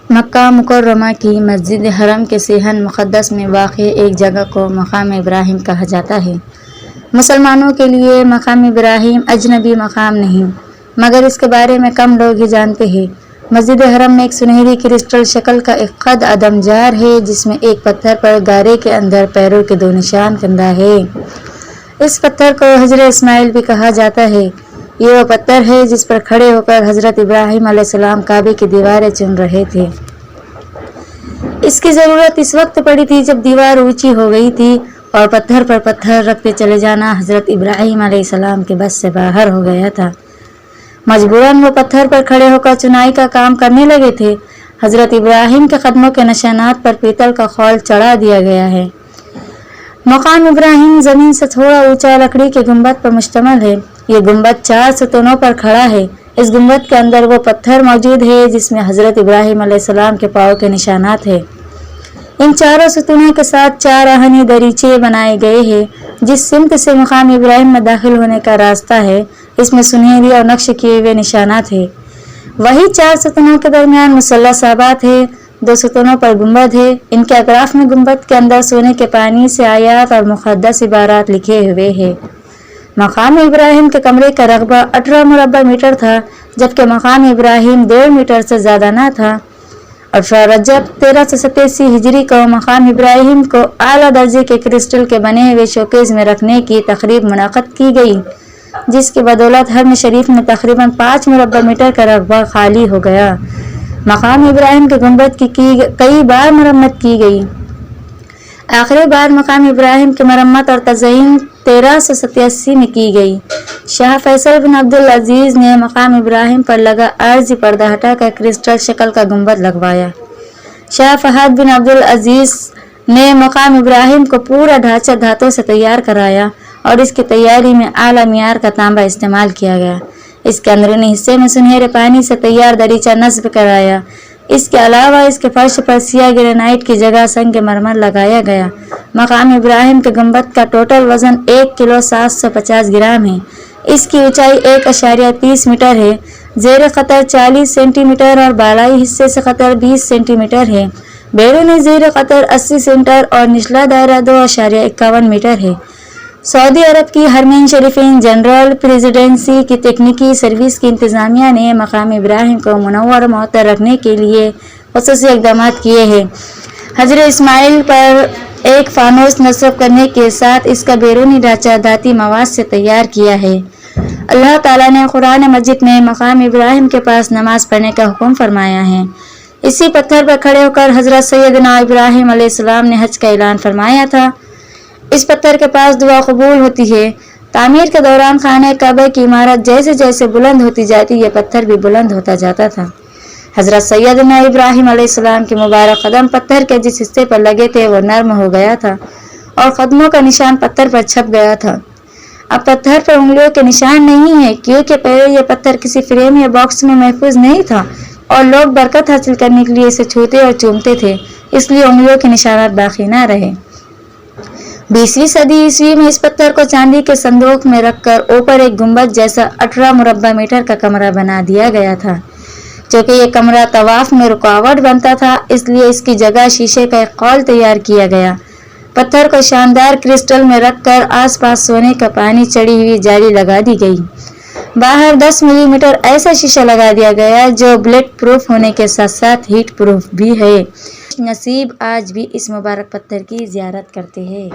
مکہ مکرمہ کی مسجد حرم کے صحن مقدس میں واقع ایک جگہ کو مقام ابراہیم کہا جاتا ہے۔ مسلمانوں کے لیے مقام ابراہیم اجنبی مقام نہیں، مگر اس کے بارے میں کم لوگ ہی جانتے ہیں۔ مسجد حرم میں ایک سنہری کرسٹل شکل کا ایک قد عدم جار ہے، جس میں ایک پتھر پر گارے کے اندر پیروں کے 2 نشان کندہ ہے۔ اس پتھر کو حجر اسماعیل بھی کہا جاتا ہے۔ یہ وہ پتھر ہے جس پر کھڑے ہو کر حضرت ابراہیم علیہ السلام کعبے کی دیواریں چن رہے تھے۔ اس کی ضرورت اس وقت پڑی تھی جب دیوار اونچی ہو گئی تھی اور پتھر پر پتھر رکھتے چلے جانا حضرت ابراہیم علیہ السلام کے بس سے باہر ہو گیا تھا۔ مجبوراً وہ پتھر پر کھڑے ہو کر چنائی کا کام کرنے لگے تھے۔ حضرت ابراہیم کے قدموں کے نشانات پر پیتل کا خول چڑھا دیا گیا ہے۔ مقام ابراہیم زمین سے تھوڑا اونچا لکڑی کے گنبد پر مشتمل ہے۔ یہ گنبد 4 ستونوں پر کھڑا ہے۔ اس گنبد کے اندر وہ پتھر موجود ہے جس میں حضرت ابراہیم علیہ السلام کے پاؤں کے نشانات ہیں۔ ان 4 ستونوں کے ساتھ 4 آہنی دریچے بنائے گئے ہیں۔ جس سمت سے مقام ابراہیم میں داخل ہونے کا راستہ ہے، اس میں سنہری اور نقش کیے ہوئے نشانات ہیں۔ وہی 4 ستونوں کے درمیان مثلث آباد ہے۔ 2 ستونوں پر گنبد ہے۔ ان کے اطراف میں گنبد کے اندر سونے کے پانی سے آیات اور مقدس عبارات لکھے ہوئے ہیں۔ مقام ابراہیم کے کمرے کا رقبہ 18 مربع میٹر تھا، جبکہ مقام ابراہیم 1.5 میٹر سے زیادہ نہ تھا۔ 18 رجب 1387 ہجری کو مقام ابراہیم کو اعلیٰ درجے کے کرسٹل کے بنے ہوئے شوکیس میں رکھنے کی تقریب منعقد کی گئی، جس کی بدولت حرم شریف میں تقریباً 5 مربع میٹر کا رقبہ خالی ہو گیا۔ مقام ابراہیم کے گنبد کی کئی بار مرمت کی گئی۔ آخری بار مقام ابراہیم کی مرمت اور تزئین 1387 میں کی گئی۔ شاہ فیصل بن عبدالعزیز نے مقام ابراہیم پر لگا عارضی پردہ ہٹا کر کرسٹل شکل کا گنبد لگوایا۔ شاہ فہد بن عبدالعزیز نے مقام ابراہیم کو پورا ڈھانچہ دھاتوں سے تیار کرایا اور اس کی تیاری میں اعلیٰ معیار کا تانبا استعمال کیا گیا۔ اس کے اندرونی حصے میں سنہرے پانی سے تیار دریچہ نصب کرایا۔ اس کے علاوہ اس کے فرش پر سیاہ گرینائٹ کی جگہ سنگ مرمر لگایا گیا۔ مقام ابراہیم کے گنبد کا ٹوٹل وزن 1 کلو 750 گرام ہے۔ اس کی اونچائی 1.30 میٹر ہے۔ زیر قطر 40 سینٹی میٹر اور بالائی حصے سے قطر 20 سینٹی میٹر ہے۔ بیرونی زیر قطر 80 سینٹر اور نچلا دائرہ 2.51 میٹر ہے۔ سعودی عرب کی حرمین شریفین جنرل پریزیڈنسی کی تکنیکی سروس کی انتظامیہ نے مقام ابراہیم کو منور و معطر رکھنے کے لیے خصوصی اقدامات کیے ہیں۔ حجر اسماعیل پر ایک فانوس نصب کرنے کے ساتھ اس کا بیرونی ڈھانچہ دھاتی مواد سے تیار کیا ہے۔ اللہ تعالیٰ نے قرآن مجید میں مقام ابراہیم کے پاس نماز پڑھنے کا حکم فرمایا ہے۔ اسی پتھر پر کھڑے ہو کر حضرت سیدنا ابراہیم علیہ السلام نے حج کا اعلان فرمایا تھا۔ اس پتھر کے پاس دعا قبول ہوتی ہے۔ تعمیر کے دوران خانہ کعبہ کی عمارت جیسے جیسے بلند ہوتی جاتی، یہ پتھر بھی بلند ہوتا جاتا تھا۔ حضرت سیدنا ابراہیم علیہ السلام کے مبارک قدم پتھر کے جس حصے پر لگے تھے وہ نرم ہو گیا تھا اور قدموں کا نشان پتھر پر چھپ گیا تھا۔ اب پتھر پر انگلیوں کے نشان نہیں ہے، کیونکہ پہلے یہ پتھر کسی فریم یا باکس میں محفوظ نہیں تھا اور لوگ برکت حاصل کرنے کے لیے اسے چھوتے اور چومتے تھے، اس لیے انگلیوں کے نشانات باقی نہ رہے۔ 20ویں صدی عیسوی میں اس پتھر کو چاندی کے صندوق میں رکھ کر اوپر ایک گنبد جیسا 18 مربع میٹر کا کمرہ بنا دیا گیا تھا۔ چونکہ یہ کمرہ طواف میں رکاوٹ بنتا تھا، اس لیے اس کی جگہ شیشے کا ایک قول تیار کیا گیا۔ پتھر کو شاندار کرسٹل میں رکھ کر آس پاس سونے کا پانی چڑھی ہوئی جالی لگا دی گئی۔ باہر 10 ملی میٹر ایسا شیشہ لگا دیا گیا جو بلٹ پروف ہونے کے ساتھ ساتھ ہیٹ پروف بھی ہے۔ نصیب آج بھی اس مبارک پتھر کی زیارت کرتے ہیں۔